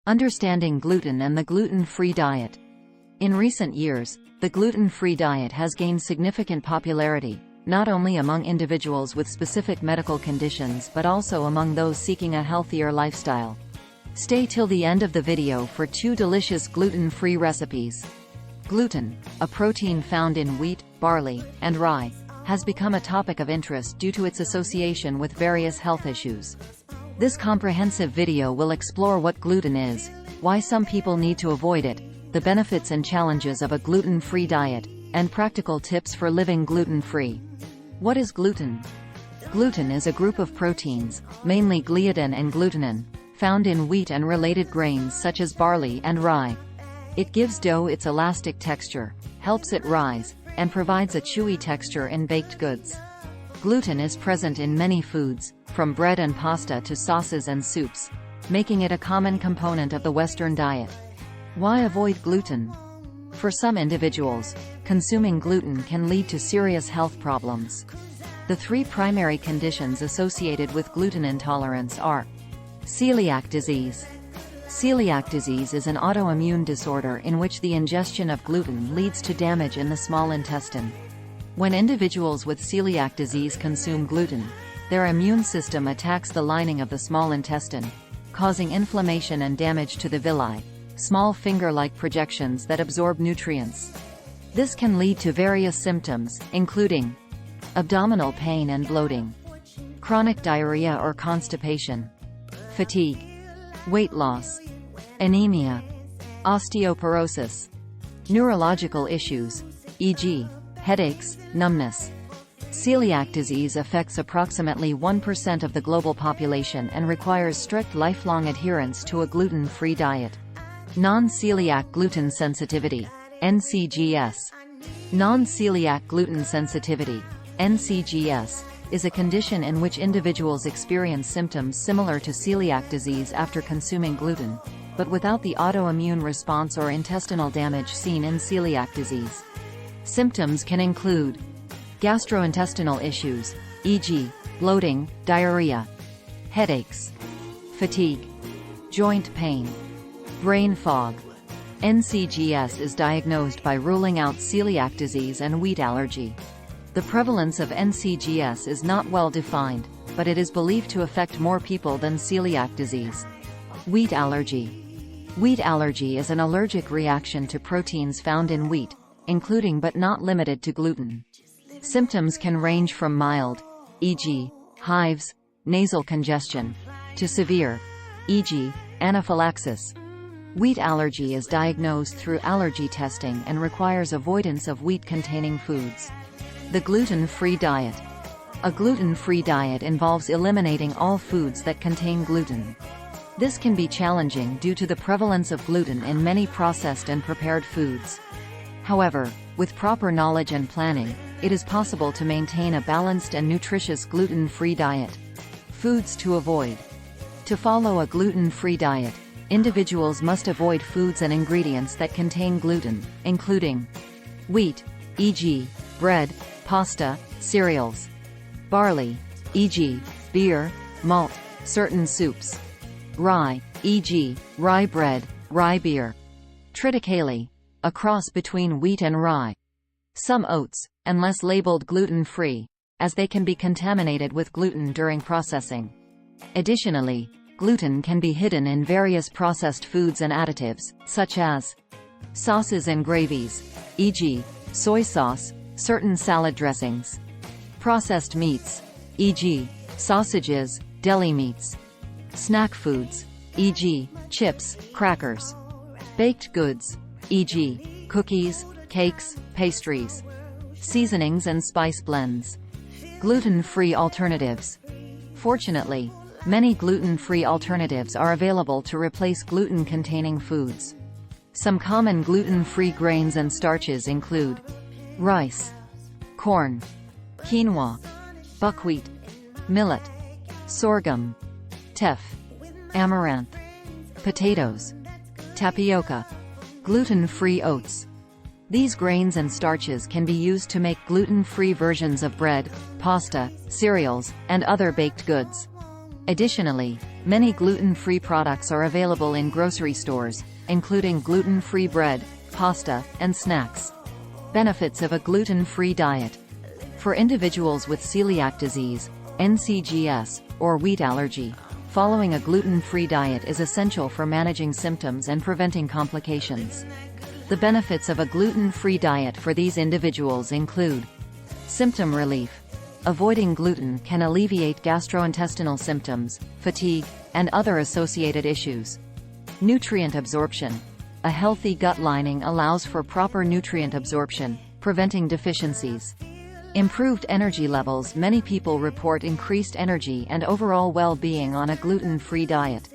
Understanding gluten and the gluten-free diet. In recent years, the gluten-free diet has gained significant popularity, not only among individuals with specific medical conditions but also among those seeking a healthier lifestyle. Stay till the end of the video for 2 delicious gluten-free recipes. Gluten, a protein found in wheat, barley, and rye, has become a topic of interest due to its association with various health issues. This comprehensive video will explore what gluten is, why some people need to avoid it, the benefits and challenges of a gluten-free diet, and practical tips for living gluten-free. What is gluten? Gluten is a group of proteins, mainly gliadin and glutenin, found in wheat and related grains such as barley and rye. It gives dough its elastic texture, helps it rise, and provides a chewy texture in baked goods. Gluten is present in many foods, from bread and pasta to sauces and soups, making it a common component of the Western diet. Why avoid gluten? For some individuals, consuming gluten can lead to serious health problems. The 3 primary conditions associated with gluten intolerance are celiac disease. Celiac disease is an autoimmune disorder in which the ingestion of gluten leads to damage in the small intestine. When individuals with celiac disease consume gluten, their immune system attacks the lining of the small intestine, causing inflammation and damage to the villi, small finger-like projections that absorb nutrients. This can lead to various symptoms, including abdominal pain and bloating, chronic diarrhea or constipation, fatigue, weight loss, anemia, osteoporosis, neurological issues, e.g., headaches, numbness. Celiac disease affects approximately 1% of the global population and requires strict lifelong adherence to a gluten-free diet. Non-celiac gluten sensitivity, NCGS. Non-celiac gluten sensitivity, NCGS, is a condition in which individuals experience symptoms similar to celiac disease after consuming gluten, but without the autoimmune response or intestinal damage seen in celiac disease. Symptoms can include gastrointestinal issues, e.g., bloating, diarrhea, headaches, fatigue, joint pain, brain fog. NCGS is diagnosed by ruling out celiac disease and wheat allergy. The prevalence of NCGS is not well defined, but it is believed to affect more people than celiac disease. Wheat allergy. Wheat allergy is an allergic reaction to proteins found in wheat, including but not limited to gluten. Symptoms can range from mild, e.g., hives, nasal congestion, to severe, e.g., anaphylaxis. Wheat allergy is diagnosed through allergy testing and requires avoidance of wheat-containing foods. The gluten-free diet. A gluten-free diet involves eliminating all foods that contain gluten. This can be challenging due to the prevalence of gluten in many processed and prepared foods. However, with proper knowledge and planning, it is possible to maintain a balanced and nutritious gluten-free diet. Foods to avoid. To follow a gluten-free diet, individuals must avoid foods and ingredients that contain gluten, including wheat, e.g., bread, pasta, cereals, barley, e.g., beer, malt, certain soups, rye, e.g., rye bread, rye beer, triticale, a cross between wheat and rye, some oats, unless labeled gluten-free, as they can be contaminated with gluten during processing. Additionally, gluten can be hidden in various processed foods and additives, such as sauces and gravies, e.g., soy sauce, certain salad dressings, processed meats, e.g., sausages, deli meats, snack foods, e.g., chips, crackers, baked goods, e.g., cookies, cakes, pastries, seasonings and spice blends. Gluten-free alternatives. Fortunately, many gluten-free alternatives are available to replace gluten-containing foods. Some common gluten-free grains and starches include rice, corn, quinoa, buckwheat, millet, sorghum, teff, amaranth, potatoes, tapioca, gluten-free oats. These grains and starches can be used to make gluten-free versions of bread, pasta, cereals, and other baked goods. Additionally, Many gluten-free products are available in grocery stores, including gluten-free bread, pasta, and snacks. Benefits of a gluten-free diet. For individuals with celiac disease, NCGS, or wheat allergy, following a gluten-free diet is essential for managing symptoms and preventing complications. The benefits of a gluten-free diet for these individuals include symptom relief. Avoiding gluten can alleviate gastrointestinal symptoms, fatigue, and other associated issues. Nutrient absorption. A healthy gut lining allows for proper nutrient absorption, preventing deficiencies. Improved energy levels. Many people report increased energy and overall well-being on a gluten-free diet.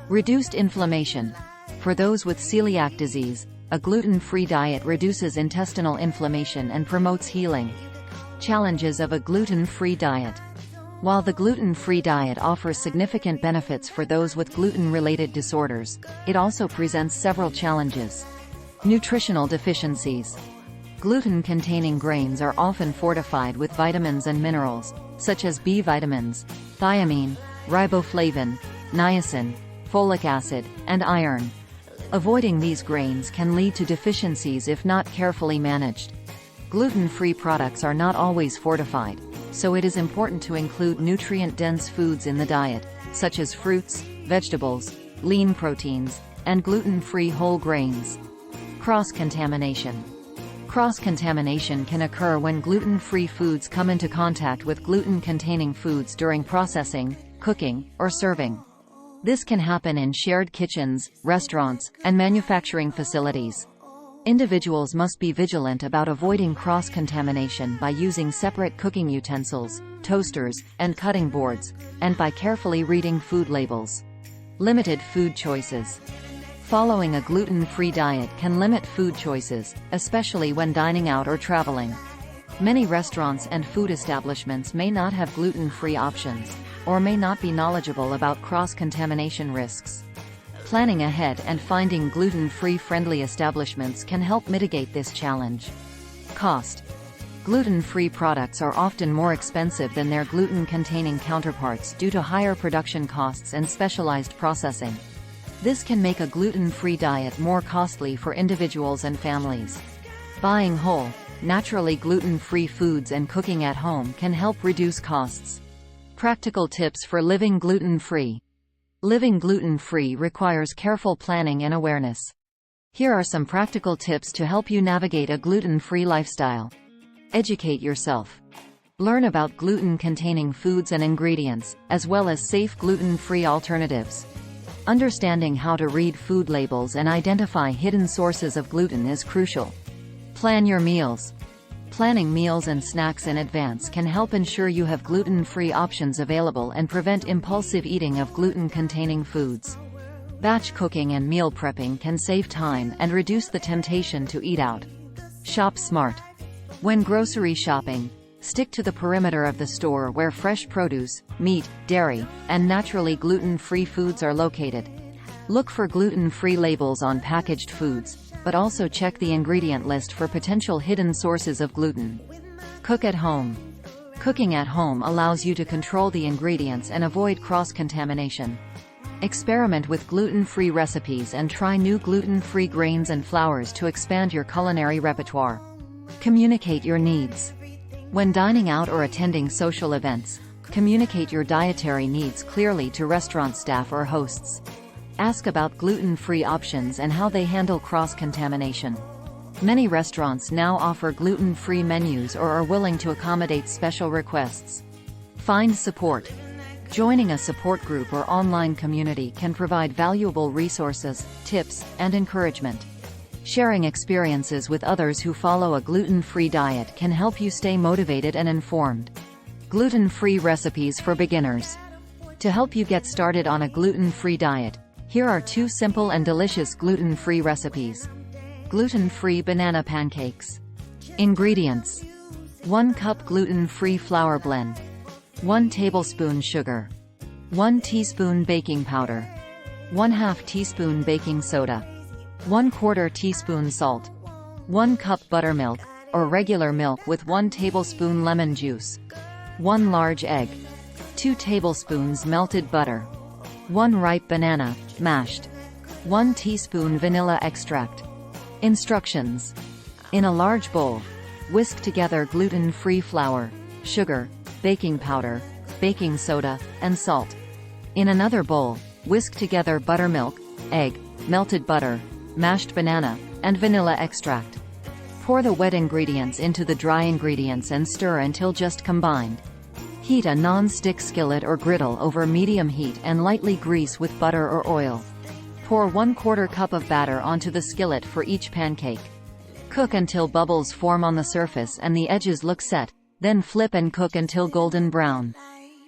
Reduced inflammation. For those with celiac disease, a gluten-free diet reduces intestinal inflammation and promotes healing. Challenges of a gluten-free diet. While the gluten-free diet offers significant benefits for those with gluten-related disorders, it also presents several challenges. Nutritional deficiencies. Gluten-containing grains are often fortified with vitamins and minerals, such as B vitamins, thiamine, riboflavin, niacin, folic acid, and iron. Avoiding these grains can lead to deficiencies if not carefully managed. Gluten-free products are not always fortified, so it is important to include nutrient-dense foods in the diet, such as fruits, vegetables, lean proteins, and gluten-free whole grains. Cross-contamination. Cross-contamination can occur when gluten-free foods come into contact with gluten-containing foods during processing, cooking, or serving. This can happen in shared kitchens, restaurants, and manufacturing facilities. Individuals must be vigilant about avoiding cross-contamination by using separate cooking utensils, toasters, and cutting boards, and by carefully reading food labels. Limited food choices. Following a gluten-free diet can limit food choices, especially when dining out or traveling. Many restaurants and food establishments may not have gluten-free options, or may not be knowledgeable about cross-contamination risks. Planning ahead and finding gluten-free friendly establishments can help mitigate this challenge. Cost. Gluten-free products are often more expensive than their gluten-containing counterparts due to higher production costs and specialized processing. This can make a gluten-free diet more costly for individuals and families. Buying whole, naturally gluten-free foods and cooking at home can help reduce costs. Practical tips for living gluten-free. Living gluten-free requires careful planning and awareness. Here are some practical tips to help you navigate a gluten-free lifestyle. Educate yourself. Learn about gluten-containing foods and ingredients, as well as safe gluten-free alternatives. Understanding how to read food labels and identify hidden sources of gluten is crucial. Plan your meals. Planning meals and snacks in advance can help ensure you have gluten-free options available and prevent impulsive eating of gluten-containing foods. Batch cooking and meal prepping can save time and reduce the temptation to eat out. Shop smart. When grocery shopping, stick to the perimeter of the store where fresh produce, meat, dairy, and naturally gluten-free foods are located. Look for gluten-free labels on packaged foods, but also check the ingredient list for potential hidden sources of gluten. Cook at home. Cooking at home allows you to control the ingredients and avoid cross-contamination. Experiment with gluten-free recipes and try new gluten-free grains and flours to expand your culinary repertoire. Communicate your needs. When dining out or attending social events, communicate your dietary needs clearly to restaurant staff or hosts. Ask about gluten-free options and how they handle cross-contamination. Many restaurants now offer gluten-free menus or are willing to accommodate special requests. Find support. Joining a support group or online community can provide valuable resources, tips, and encouragement. Sharing experiences with others who follow a gluten-free diet can help you stay motivated and informed. Gluten-free recipes for beginners. To help you get started on a gluten-free diet, here are 2 simple and delicious gluten-free recipes. Gluten-free banana pancakes. Ingredients: 1 cup gluten-free flour blend, 1 tablespoon sugar, 1 teaspoon baking powder, 1/2 teaspoon baking soda, 1/4 teaspoon salt, 1 cup buttermilk, or regular milk with 1 tablespoon lemon juice, 1 large egg, 2 tablespoons melted butter, 1 ripe banana, mashed. 1 teaspoon vanilla extract. Instructions. In a large bowl, whisk together gluten-free flour, sugar, baking powder, baking soda, and salt. In another bowl, whisk together buttermilk, egg, melted butter, mashed banana, and vanilla extract. Pour the wet ingredients into the dry ingredients and stir until just combined. Heat a non-stick skillet or griddle over medium heat and lightly grease with butter or oil. Pour 1/4 cup of batter onto the skillet for each pancake. Cook until bubbles form on the surface and the edges look set, then flip and cook until golden brown.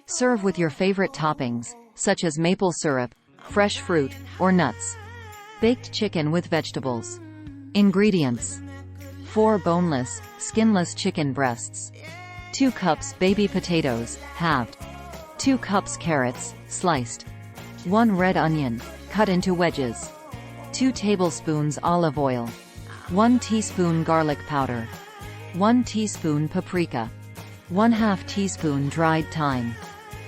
Serve with your favorite toppings, such as maple syrup, fresh fruit, or nuts. Baked chicken with vegetables. Ingredients: 4 boneless, skinless chicken breasts. 2 cups baby potatoes, halved. 2 cups carrots, sliced. 1 red onion, cut into wedges. 2 tablespoons olive oil. 1 teaspoon garlic powder. 1 teaspoon paprika. 1/2 teaspoon dried thyme.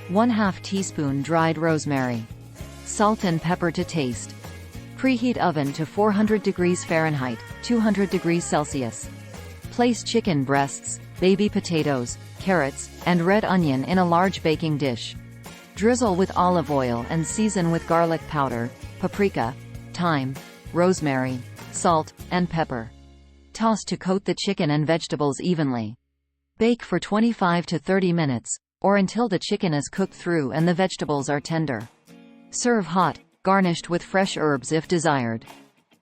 1/2 teaspoon dried rosemary. Salt and pepper to taste. Preheat oven to 400 degrees Fahrenheit, 200 degrees Celsius. Place chicken breasts, baby potatoes, carrots, and red onion in a large baking dish. Drizzle with olive oil and season with garlic powder, paprika, thyme, rosemary, salt, and pepper. Toss to coat the chicken and vegetables evenly. Bake for 25 to 30 minutes, or until the chicken is cooked through and the vegetables are tender. Serve hot, garnished with fresh herbs if desired.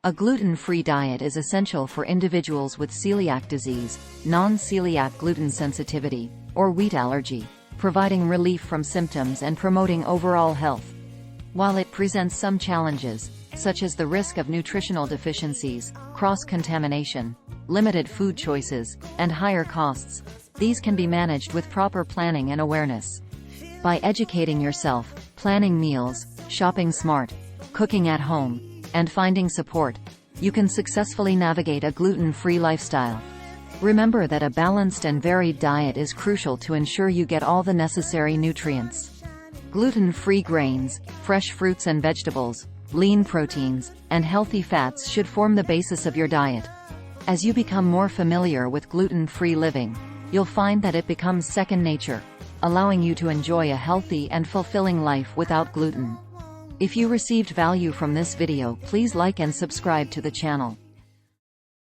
A gluten-free diet is essential for individuals with celiac disease, non-celiac gluten sensitivity, or wheat allergy, providing relief from symptoms and promoting overall health. While it presents some challenges, such as the risk of nutritional deficiencies, cross-contamination, limited food choices, and higher costs, these can be managed with proper planning and awareness. By educating yourself, planning meals, shopping smart, cooking at home, and finding support, you can successfully navigate a gluten-free lifestyle. Remember that a balanced and varied diet is crucial to ensure you get all the necessary nutrients. Gluten-free grains, fresh fruits and vegetables, lean proteins, and healthy fats should form the basis of your diet. As you become more familiar with gluten-free living, you'll find that it becomes second nature, allowing you to enjoy a healthy and fulfilling life without gluten. If you received value from this video, please like and subscribe to the channel.